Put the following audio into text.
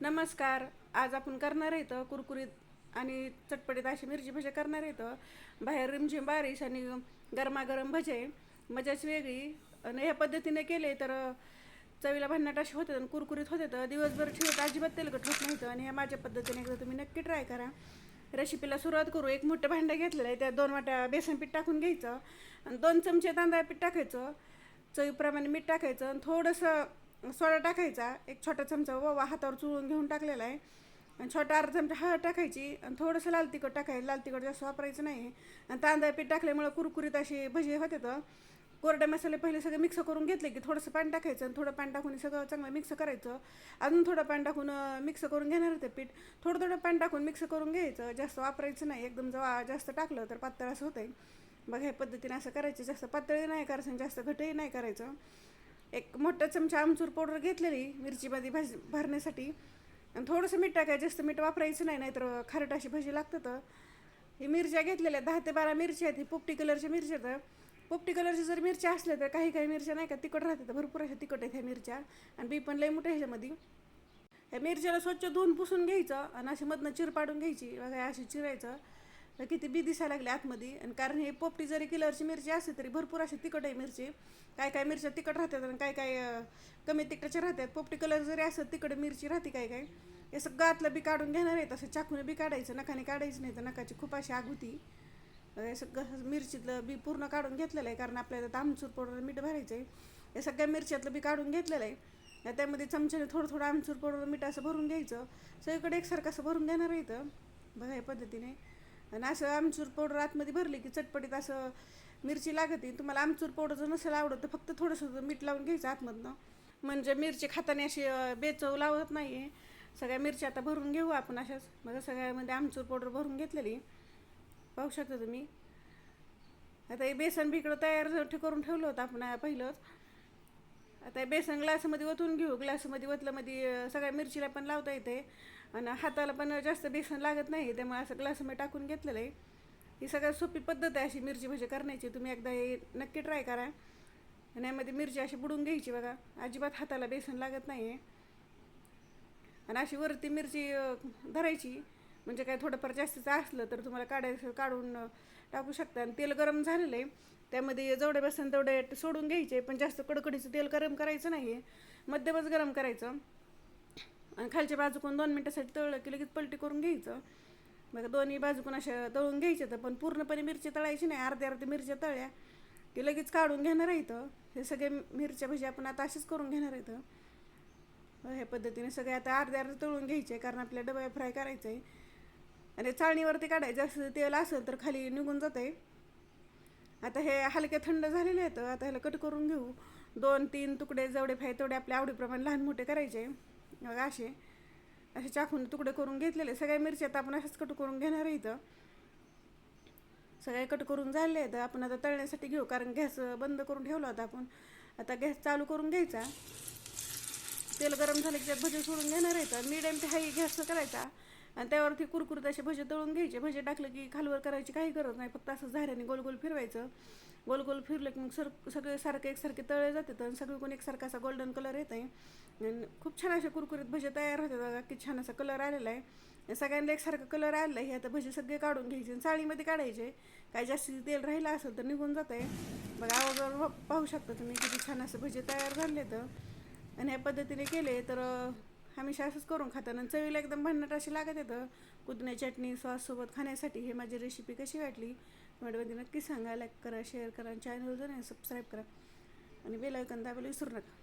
नमस्कार. आज आपण करणार आहेत कुरकुरीत आणि चटपटीत अशी मिरची भजी करणार आहेत. बाहेर रिमझिम बारिश आणि गरमागरम भजे मजाच वेगळी. आणि ह्या पद्धतीने केले तर चवीला भन्नाट असे होते आणि कुरकुरीत होते. तर दिवसभर ठेवत अजिबात तेलकट होत नाही. आणि ह्या माझ्या पद्धतीने एकदा तुम्ही नक्की ट्राय करा. रेसिपीला सुरुवात करू. एक मोठं भांडं घेतलेलं आहे, त्यात 2 वाट्या बेसन पीठ टाकून घ्यायचं आणि 2 चमचे तांदळा पीठ टाकायचं. चवीप्रमाणे मीठ टाकायचं आणि थोडंसं सोडा टाकायचा. एक छोटा चमचा ओवा हातावर चुळून घेऊन टाकलेला आहे आणि छोटा अर्धा चमचा हळद टाकायची आणि थोडंसं लाल तिखट टाकायचं. लाल तिखट जास्त वापरायचं नाही. आणि तांदळा पीठ टाकल्यामुळे कुरकुरीत अशी भजी होते. तर कोरडे मसाले पहिले सगळे मिक्स करून घेतले की थोडंसं पाणी टाकायचं आणि थोडं पाणी टाकून सगळं चांगलं मिक्स करायचं. अजून थोडं पाणी टाकून मिक्स करून घेणार ते पीठ. थोडं थोडं पाणी टाकून मिक्स करून घ्यायचं. जास्त वापरायचं नाही. एकदम जेव्हा जास्त टाकलं तर पातळ असं होतं आहे. बघा ह्या पद्धतीने असं करायचं. जास्त पातळही नाही करायचं, जास्त घटही नाही करायचं. एक मोठा चमचा आमचूर पावडर घेतलेली मिरचीमध्ये भरण्यासाठी आणि थोडंसं मीठ टाकायचं. जास्त मीठ वापरायचं नाही, नाहीतर खारट अशी भजी लागतं. तर ही मिरच्या घेतलेल्या 10 ते 12 मिरच्या आहेत. ही पोपटी कलरच्या मिरच्या. तर पोपटी कलरच्या जर मिरच्या असल्या तर काही काही मिरच्या नाही का तिखट राहतात. तर भरपूर अशा तिखट आहेत ह्या मिरच्या आणि बी पण लई मोठ्या ह्याच्यामध्ये. ह्या मिरच्याला स्वच्छ धुवून पुसून घ्यायचं आणि अशी मधनं चिर पाडून घ्यायची. बघा अशी चिरायचं. तर किती बी दिसायला लागले आतमध्ये. आणि कारण हे पोपटी जरी कलरची मिरची असते तरी भरपूर अशी तिखट आहे मिरची. काय काय मिरच्या तिखट राहतात आणि काय काय कमी तिखटाच्या राहतात. पोपटी कलर जरी असत तिखट मिरची राहते काय काय. हे सगळं आतलं बी काढून घेणार आहे. तसं चाकूने बी काढायचं, नखाने काढायचं नाही तर नखाची खूप अशी आग होती. हे सगळं मिरचीतलं बी पूर्ण काढून घेतलेलं आहे, कारण आपल्याला आमचूर पावडर मीठ भरायचं आहे. हे सगळ्या मिरच्यातलं बी काढून घेतलेलं आहे. त्यामध्ये चमच्याने थोडं थोडं आमचूर पावडर मीठ असं भरून घ्यायचं. सगळीकडे एकसारखं असं भरून घेणार आहे इथं. बघा या पद्धतीने. आणि असं आमचूर पावडर आतमध्ये भरली की चटपटीत असं मिरची लागते. तुम्हाला आमचूर पावडर जर नसेल आवडत तर फक्त थोडंसं मीठ लावून घ्यायचं आतमधनं. म्हणजे मिरची खाताना अशी बेचव लावत नाही आहे. सगळ्या मिरच्या आता भरून घेऊ आपण अशाच. बघा सगळ्यामध्ये आमचूर पावडर भरून घेतलेली पाहू शकता तुम्ही. आता हे बेसन बी इकडं तयार करून ठेवलं होतं आपण पहिलंच. आता हे बेसन ग्लासमध्ये ओतून घेऊ. ग्लासमध्ये ओतल्यामध्ये सगळ्या मिरचीला पण लावता येते आणि हाताला पण जास्त बेसन लागत नाही. त्यामुळे असं ग्लासमध्ये टाकून घेतलेलं आहे. ही सगळ्यात सोपी पद्धत आहे अशी मिरची भजी करण्याची. तुम्ही एकदा हे नक्की ट्राय करा. आणि यामध्ये मिरची अशी बुडून घ्यायची. बघा अजिबात हाताला बेसन लागत नाही आहे. आणि अशी वरती मिरची धरायची. म्हणजे काय थोडंफार जास्तीचं असलं तर तुम्हाला काढून टाकू शकता. आणि तेल गरम झालेलं आहे, त्यामध्ये जेवढे बसन तेवढे सोडून घ्यायचे. पण जास्त कडकडीचं तेल गरम करायचं नाही आहे, मध्यमच गरम करायचं. आणि खालच्या बाजूकडून 2 मिनटासाठी तळलं की लगेच पलटी करून घ्यायचं. बघा दोन्ही बाजूकडून अशा तळून घ्यायचे. तर पण पूर्णपणे मिरची तळायची नाही. अर्ध्या अर्ध्या मिरच्या तळल्या की लगेच काढून घेणार आहे. इथं हे सगळे मिरच्या भजी आपण आता अशीच करून घेणार आहे. ह्या पद्धतीने सगळे आता अर्ध्या अर्धे तळून घ्यायचे, कारण आपल्या डब्या फ्राय करायचं आहे. आणि चाळणीवरती काढायचं. जास्त तेल असेल तर खाली निघून जात आहे. आता हे हलके थंड झालेले आहेत. आता ह्याला कट करून घेऊ. 2-3 तुकडे जेवढे फ्राय तेवढे आपल्या आवडीप्रमाणे लहान मोठे करायचे. बघा असे असे चाकून तुकडे करून घेतलेले सगळ्या मिरच्या आता आपण अशाच कट करून घेणार आहे. इथं सगळे कट करून झाले आहेत. आपण आता तळण्यासाठी घेऊ, कारण गॅस बंद करून ठेवला होता आपण. आता गॅस चालू करून घ्यायचा. तेल गरम झाले की त्यात भजी सोडून घेणार आहेत. मिडियम ते हाई गॅस करायचा आणि त्यावरती कुरकुरीत असे भजे तळून घ्यायचे. भजे टाकलं की खालवर करायची काही गरज नाही, फक्त असं झाऱ्याने गोल गोल फिरवायचं. गोल गोल फिरलं की मग सगळे सारखे एकसारखे तळले जातात आणि सगळीकडून एकसारखा असा गोल्डन कलर येत आहे. आणि खूप छान असे कुरकुरीत भजे तयार होतात. बघा किती छान असा कलर आलेला आहे. सगळ्यांना एकसारखा कलर आलेला आहे. हे आता भजे सगळे काढून घ्यायचे आणि चाळीमध्ये काढायचे. काही जास्ती तेल राहिलं असेल तर निघून जात आहे. बघा आवाजावर पाहू शकता तुम्ही किती छान असं भजे तयार झाले. तर आणि ह्या पद्धतीने केले तर हमेशा असंच करून खाताना चवीला एकदम भन्नाट अशी लागत येतं. पुदिना चटणी सॉससोबत खाण्यासाठी. हे माझी रेसिपी कशी वाटली व्हिडिओमध्ये नक्की सांगा. लाईक करा, शेअर करा, चॅनल जर सबस्क्राईब करा आणि बेल आयकॉन दाबायला विसरू नका.